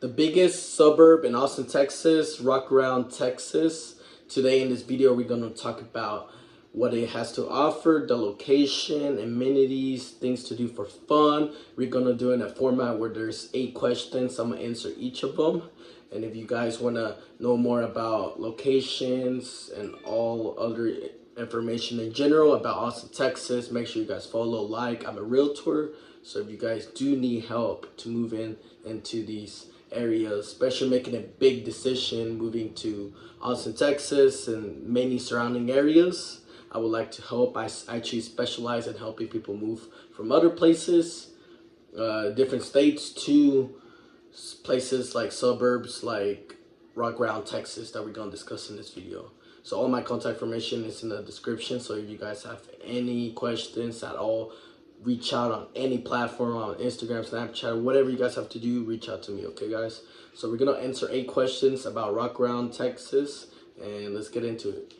The biggest suburb in Austin, Texas, Rockaround, Texas. Today in this video, we're going to talk about what it has to offer, the location, amenities, things to do for fun. We're going to do it in a format where there's 8 questions. I'm going to answer each of them. And if you guys want to know more about locations and all other information in general about Austin, Texas, make sure you guys follow, like. I'm a realtor, so if you guys do need help to move into these areas, especially making a big decision moving to Austin, Texas and many surrounding areas, I would like to help. I actually specialize in helping people move from other places, different states, to places like suburbs like Rockaround, Texas, that we're going to discuss in this video. So all my contact information is in the description, so if you guys have any questions at all, reach out on any platform, on Instagram, Snapchat, whatever you guys have to do, reach out to me, okay guys? So we're gonna answer 8 questions about Rockaround, Texas, and let's get into it.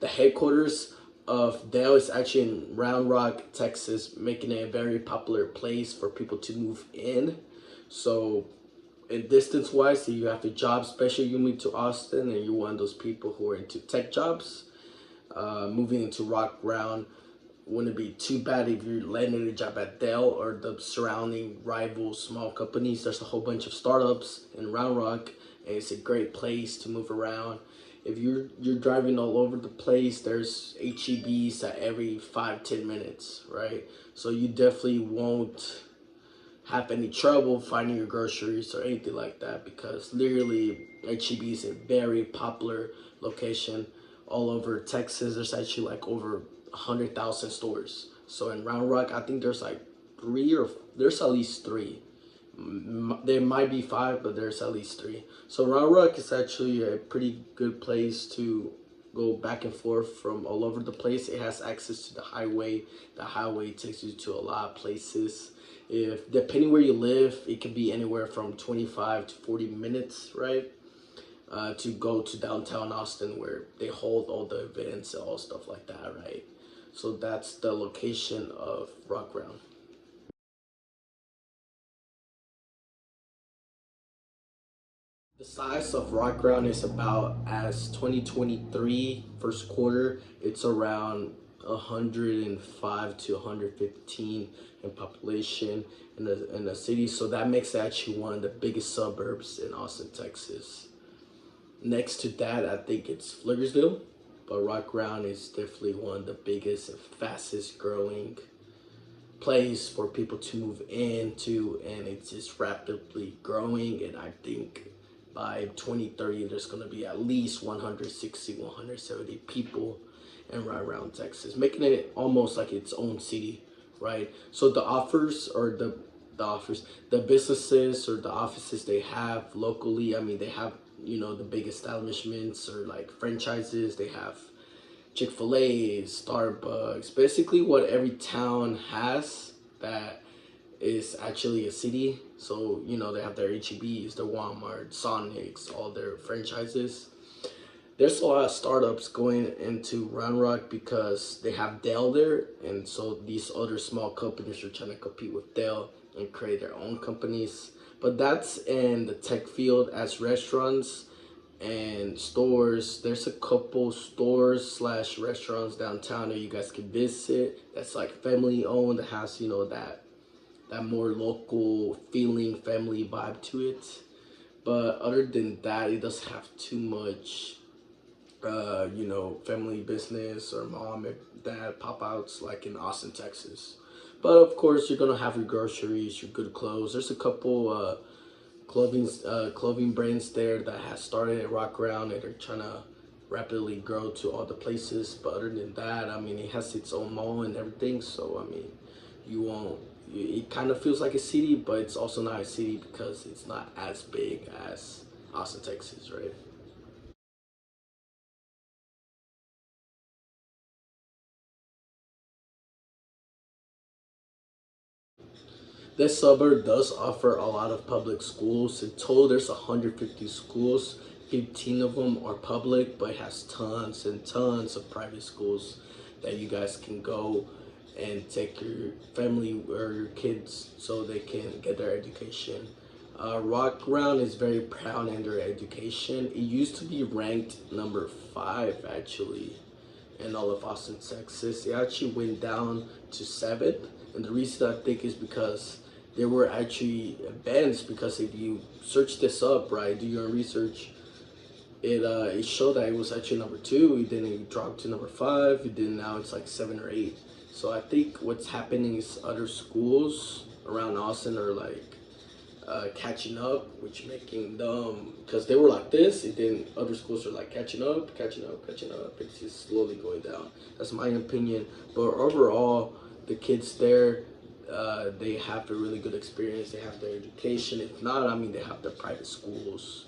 The headquarters of Dell is actually in Round Rock, Texas, making it a very popular place for people to move in. So in distance wise, if you have a job, especially you move to Austin and you're one of those people who are into tech jobs, moving into Rockaround wouldn't be too bad if you're landing a job at Dell or the surrounding rival small companies. There's a whole bunch of startups in Round Rock, and it's a great place to move around. If you're driving all over the place, there's HEBs at every 5-10 minutes, right? So you definitely won't have any trouble finding your groceries or anything like that, because literally HEB is a very popular location all over Texas. There's actually like over 100,000 stores. So in Round Rock, I think there's like there's at least 3. There might be 5, but there's at least 3. So Round Rock is actually a pretty good place to go back and forth from all over the place. It has access to the highway. The highway takes you to a lot of places. If depending where you live, it can be anywhere from 25 to 40 minutes, right? To go to downtown Austin, where they hold all the events and all stuff like that, right? So that's the location of Rockaround. The size of Rockaround is about, as 2023 first quarter, it's around 105 to 115 in population in the city. So that makes it actually one of the biggest suburbs in Austin, Texas. Next to that, I think it's Flippersville, but Rockaround is definitely one of the biggest and fastest growing place for people to move into, and it's just rapidly growing. And I think by 2030 there's going to be at least 170 people in Rockaround, Texas, making it almost like its own city, right? So the offers, or the businesses or the offices they have locally, I mean, they have, you know, the big establishments or like franchises. They have Chick-fil-A, Starbucks, basically what every town has that is actually a city. So, you know, they have their HEBs, their Walmart, Sonics, all their franchises. There's a lot of startups going into Round Rock because they have Dell there, and so these other small companies are trying to compete with Dell and create their own companies. But that's in the tech field. As restaurants and stores, there's a couple stores slash restaurants downtown that you guys can visit that's like family owned, that has, you know, that more local feeling, family vibe to it. But other than that, it doesn't have too much you know, family business or mom and dad pop-outs like in Austin, Texas. But of course, you're gonna have your groceries, your good clothes. There's a couple clothing brands there that has started at Rockaround, and they're trying to rapidly grow to all the places. But other than that, I mean, it has its own mall and everything. So I mean, it kind of feels like a city, but it's also not a city because it's not as big as Austin, Texas, right? This suburb does offer a lot of public schools. In total, there's 150 schools. 15 of them are public, but it has tons and tons of private schools that you guys can go and take your family or your kids so they can get their education. Rock Ground is very proud in their education. It used to be ranked number 5 actually in all of Austin, Texas. It actually went down to 7th, and the reason I think is because they were actually bans. Because if you search this up, right, do your research, it showed that it was actually number 2. It then it dropped to number 5. It then now it's like 7 or 8. So I think what's happening is other schools around Austin are like catching up, which making them, because they were like this, and then other schools are like catching up, catching up, catching up. It's just slowly going down. That's my opinion. But overall, the kids there, they have a really good experience. They have their education. If not, I mean, they have the private schools.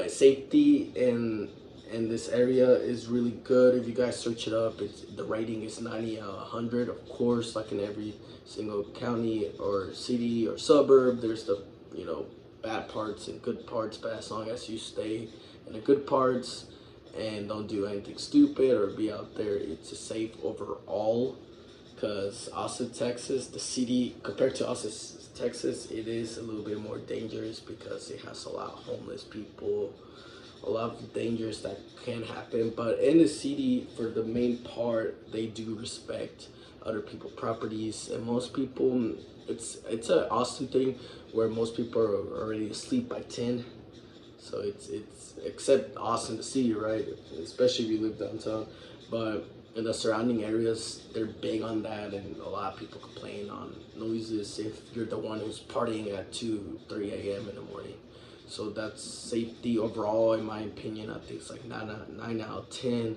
Safety in this area is really good. If you guys search it up, it's the rating is 90 out of 100. Of course, like in every single county or city or suburb, there's the, you know, bad parts and good parts. But as long as you stay in the good parts and don't do anything stupid or be out there, it's a safe overall. Because Austin, Texas, the city, compared to Austin, Texas, it is a little bit more dangerous because it has a lot of homeless people, a lot of dangers that can happen. But in the city, for the main part, they do respect other people's properties, and most people, it's an Austin thing where most people are already asleep by 10. So it's except Austin, the city, right? Especially if you live downtown, but in the surrounding areas, they're big on that, and a lot of people complain on noises if you're the one who's partying at 2, 3 a.m. in the morning. So that's safety overall, in my opinion. I think it's like 9 out of 10,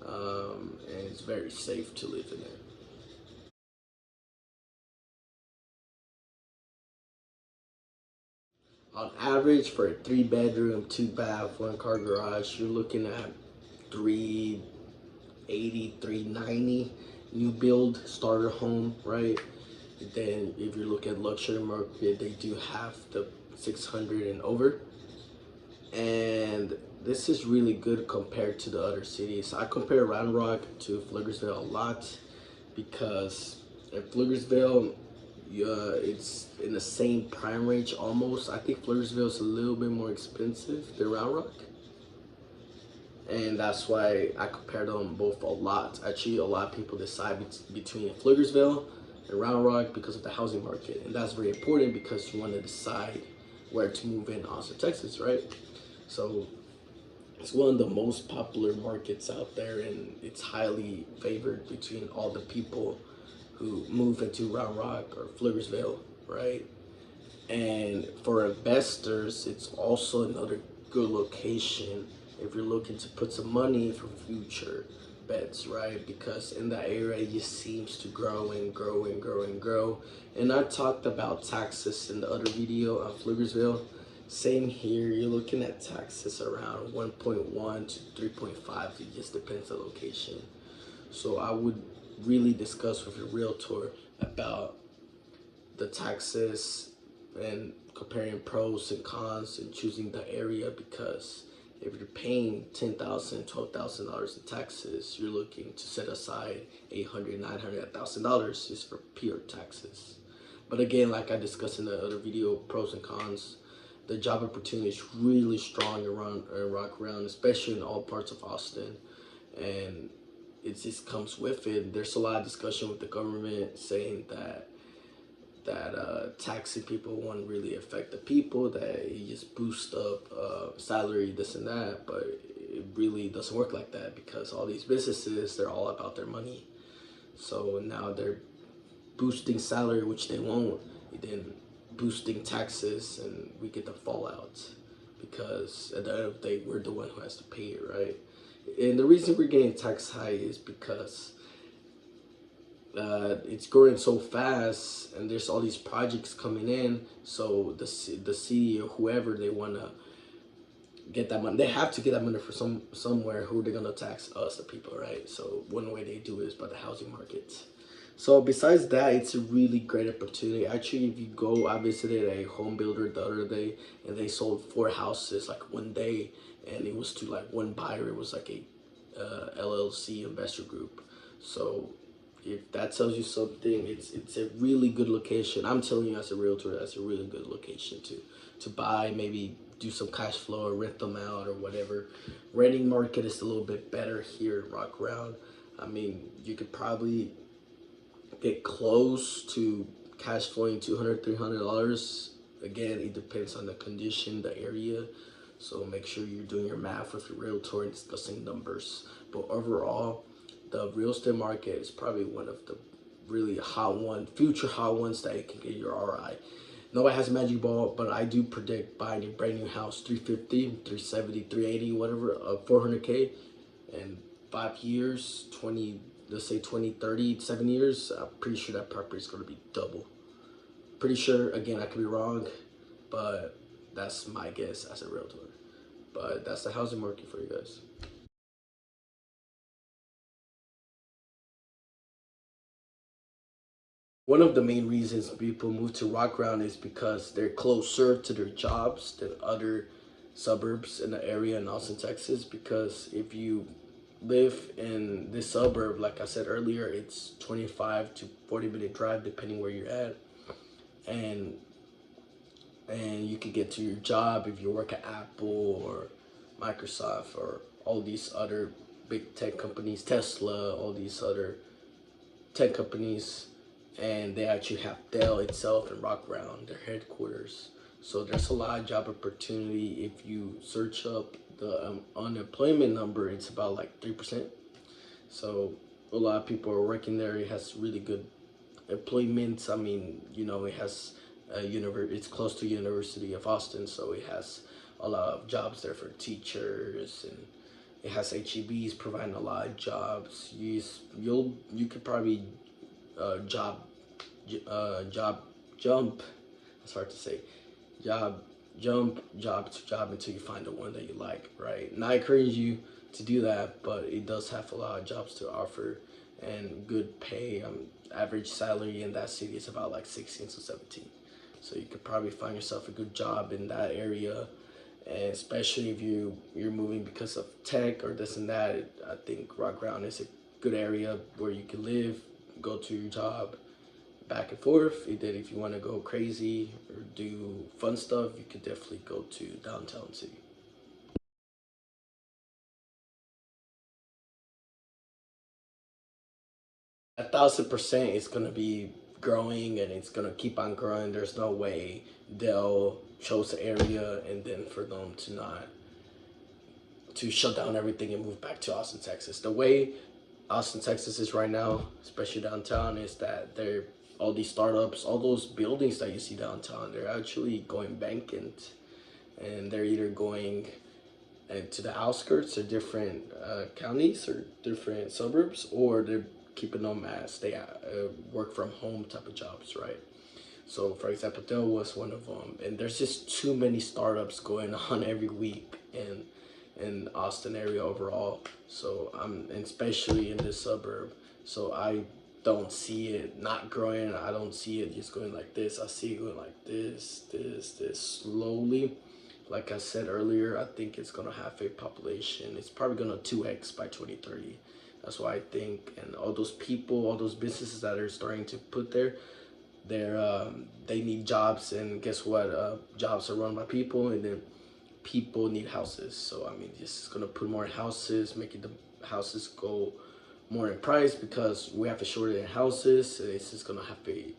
and it's very safe to live in it. On average, for a 3-bedroom, 2-bath, 1-car garage, you're looking at 380, 390 new build starter home, right? Then if you look at luxury market, they do have the 600 and over, and this is really good compared to the other cities. I compare Round Rock to Flippersville a lot because in Flippersville, it's in the same prime range almost. I think Flippersville is a little bit more expensive than Round Rock, and that's why I compare them both a lot. Actually, a lot of people decide between Flippersville and Round Rock because of the housing market, and that's very important because you want to decide where to move in Austin, Texas, right? So it's one of the most popular markets out there, and it's highly favored between all the people who move into Round Rock or Flippersville, right? And for investors, it's also another good location if you're looking to put some money for future bets, right? Because in that area, it just seems to grow and grow and grow and grow. And I talked about taxes in the other video on Flippersville. Same here, you're looking at taxes around 1.1 to 3.5. It just depends on location. So I would really discuss with your realtor about the taxes and comparing pros and cons and choosing the area, because if you're paying $10,000, $12,000 in taxes, you're looking to set aside $800, $900, $1,000 just for pure taxes. But again, like I discussed in the other video, pros and cons, the job opportunity is really strong around Rock Ground, especially in all parts of Austin, and it just comes with it. There's a lot of discussion with the government saying that taxing people won't really affect the people, that you just boost up salary, this and that, but it really doesn't work like that, because all these businesses, they're all about their money. So now they're boosting salary, which they won't, then boosting taxes, and we get the fallout, because at the end of the day, we're the one who has to pay it, right? And the reason we're getting tax high is because it's growing so fast, and there's all these projects coming in. So the city or whoever, they want to get that money. They have to get that money for somewhere. Who they're gonna tax? Us, the people, right? So one way they do it is by the housing market. So besides that, it's a really great opportunity. Actually, if you go, I visited a home builder the other day, and they sold 4 houses like one day, and it was to like one buyer. It was like a LLC investor group. So If that tells you something, it's a really good location. I'm telling you, as a realtor, that's a really good location to buy. Maybe do some cash flow or rent them out or whatever. Renting market is a little bit better here in Rock Ground. I mean, you could probably get close to cash flowing $200, $300. Again, it depends on the condition, the area. So make sure you're doing your math with your realtor and discussing numbers. But overall, the real estate market is probably one of the really future hot ones that you can get your RI. Nobody has a magic ball, but I do predict buying a brand new house, 350, 370, 380, whatever, 400K, and 5 years, 20, let's say 20, 30, 7 years. I'm pretty sure that property is going to be double. Pretty sure, again, I could be wrong, but that's my guess as a realtor. But that's the housing market for you guys. One of the main reasons people move to Rock Ground is because they're closer to their jobs than other suburbs in the area in Austin, Texas. Because if you live in this suburb, like I said earlier, it's 25 to 40-minute drive depending where you're at. And you can get to your job if you work at Apple or Microsoft or all these other big tech companies, Tesla, all these other tech companies, and they actually have Dell itself in Rock Ground, their headquarters. So there's a lot of job opportunity. If you search up the unemployment number, it's about like 3%. So a lot of people are working there. It has really good employment. I mean, it has it's close to University of Austin, so it has a lot of jobs there for teachers, and it has HEBs providing a lot of jobs. You could probably job job jump. It's hard to say. Job job to job until you find the one that you like, right? And I encourage you to do that, but it does have a lot of jobs to offer and good pay. Average salary in that city is about like 16 to 17. So you could probably find yourself a good job in that area, and especially if you're moving because of tech or this and that. I think Rock Ground is a good area where you can live, go to your job, back and forth. If you want to go crazy or do fun stuff, you could definitely go to downtown city. 1,000% it's gonna be growing, and it's gonna keep on growing. There's no way they'll chose the area and then for them to shut down everything and move back to Austin, Texas. The way Austin, Texas is right now, especially downtown, is that all these startups, all those buildings that you see downtown, they're actually going vacant, and they're either going to the outskirts or different counties or different suburbs, or they're keeping them as they work from home type of jobs, right? So, for example, Dell was one of them, and there's just too many startups going on every week in Austin area overall. So and especially in this suburb. So I don't see it not growing. I don't see it just going like this. I see it going like this slowly. Like I said earlier, I think it's gonna have a population. It's probably gonna 2x by 2030. That's why I think, and all those people, all those businesses that are starting to put there, they need jobs, and guess what? Jobs are run by people, and then people need houses. So I mean, this is gonna put more houses, making the houses go more in price because we have a shortage in houses. And it's just gonna have a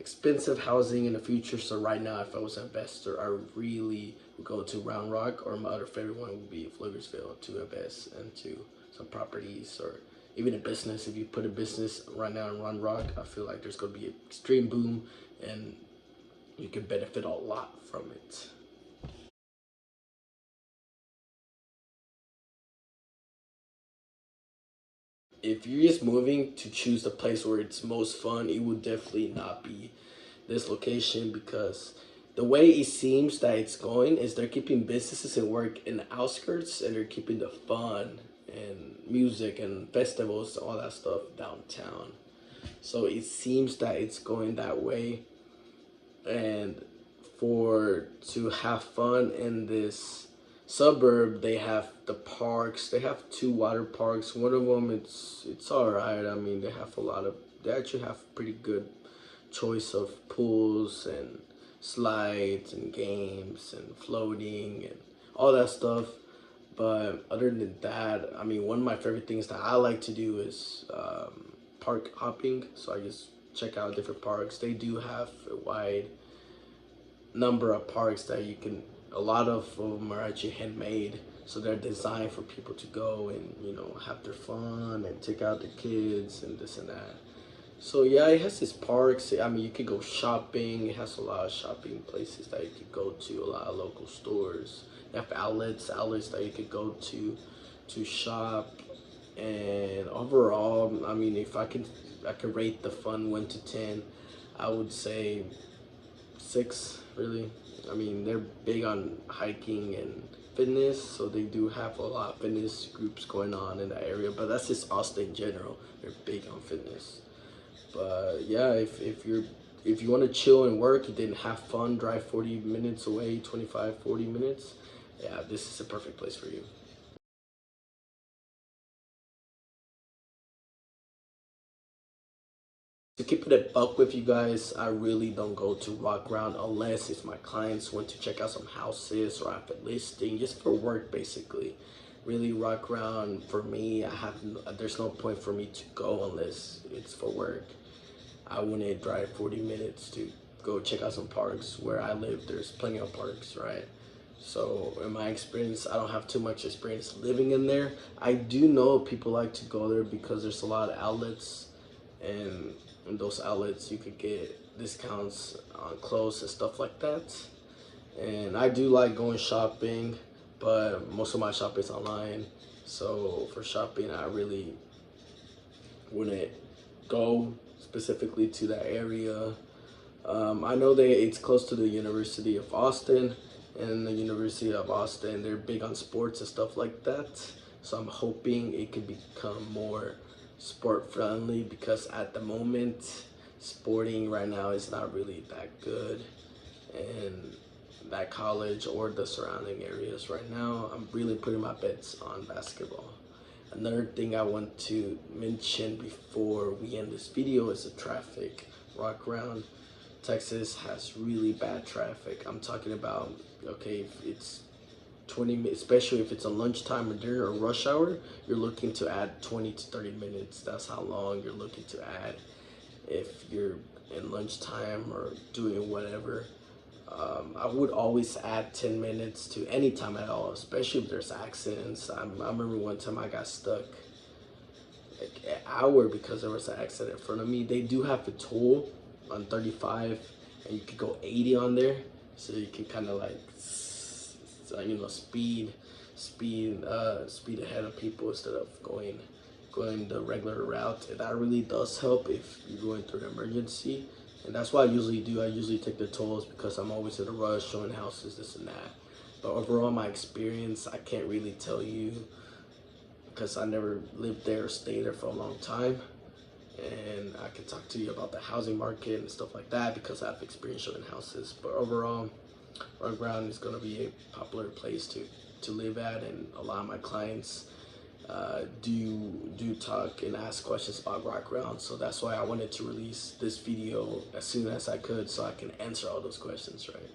expensive housing in the future. So right now, if I was an investor, I really would go to Round Rock, or my other favorite one would be Pflugersville, to invest into some properties or even a business. If you put a business right now in Round Rock, I feel like there's gonna be an extreme boom, and you can benefit a lot from it. If you're just moving to choose the place where it's most fun, it would definitely not be this location, because the way it seems that it's going is they're keeping businesses and work in the outskirts, and they're keeping the fun and music and festivals, all that stuff downtown. So it seems that it's going that way, and to have fun in this suburb, they have the parks. They have two water parks. One of them, it's all right. I mean, they have a lot of they actually have pretty good choice of pools and slides and games and floating and all that stuff. But other than that, I mean, one of my favorite things that I like to do is park hopping. So I just check out different parks. They do have a wide number of parks that you can, a lot of them are actually handmade. So they're designed for people to go and, you know, have their fun and take out the kids and this and that. So yeah, it has its parks. I mean, you could go shopping. It has a lot of shopping places that you could go to, a lot of local stores. They have outlets that you could go to shop. And overall, I mean, if I could rate the fun 1 to 10, I would say 6, really. I mean, they're big on hiking and fitness, so they do have a lot of fitness groups going on in that area. But that's just Austin in general. They're big on fitness. But yeah, if you want to chill and work, you didn't have fun, drive 40 minutes away, 25, 40 minutes, yeah, this is a perfect place for you. To keep it a buck with you guys, I really don't go to Rock Ground unless it's my clients want to check out some houses or I have a listing, just for work basically. Really, Rock Ground for me, there's no point for me to go unless it's for work. I wouldn't drive 40 minutes to go check out some parks. Where I live, there's plenty of parks, right? So in my experience, I don't have too much experience living in there. I do know people like to go there because there's a lot of outlets, and in those outlets you could get discounts on clothes and stuff like that. And I do like going shopping, but most of my shopping is online. So for shopping, I really wouldn't go specifically to that area. I know that it's close to the University of Austin, and the University of Austin, they're big on sports and stuff like that. So I'm hoping it could become more sport friendly, because at the moment, sporting right now is not really that good. And that college or the surrounding areas right now, I'm really putting my bets on basketball. Another thing I want to mention before we end this video is the traffic. Rock Ground, Texas has really bad traffic. I'm talking about, okay, if it's 20 minutes, especially if it's a lunchtime or dinner or rush hour, you're looking to add 20 to 30 minutes. That's how long you're looking to add if you're in lunchtime or doing whatever. I would always add 10 minutes to any time at all, especially if there's accidents. I remember one time I got stuck like an hour because there was an accident in front of me. They do have a toll on 35, and you could go 80 on there, so you can kind of like, you know, speed ahead of people instead of going the regular route. And that really does help if you're going through an emergency. And that's what I usually do. I usually take the tolls because I'm always in a rush, showing houses, this and that. But overall, my experience, I can't really tell you because I never lived there or stayed there for a long time. And I can talk to you about the housing market and stuff like that because I have experience showing houses. But overall, Rock Ground is going to be a popular place to live at, and a lot of my clients do talk and ask questions about Rock Ground. So that's why I wanted to release this video as soon as I could, so I can answer all those questions, right?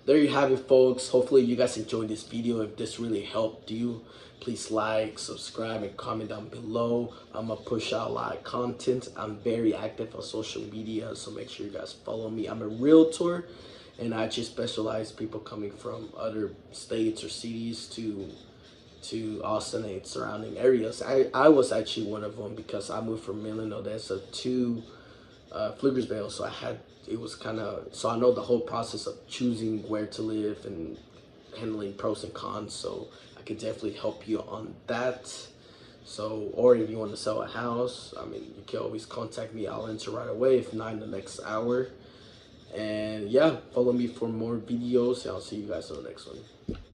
There you have it, folks. Hopefully you guys enjoyed this video. If this really helped you, please like, subscribe, and comment down below. I'm gonna push out a lot of content. I'm very active on social media, so make sure you guys follow me. I'm a realtor, and I just specialize people coming from other states or cities to Austin and surrounding areas. I was actually one of them because I moved from Midland, Odessa to Pflugersville, so it was kind of, so I know the whole process of choosing where to live and handling pros and cons, so I could definitely help you on that. So, or if you want to sell a house, I mean, you can always contact me. I'll answer right away, if not in the next hour. And yeah, follow me for more videos, and I'll see you guys on the next one.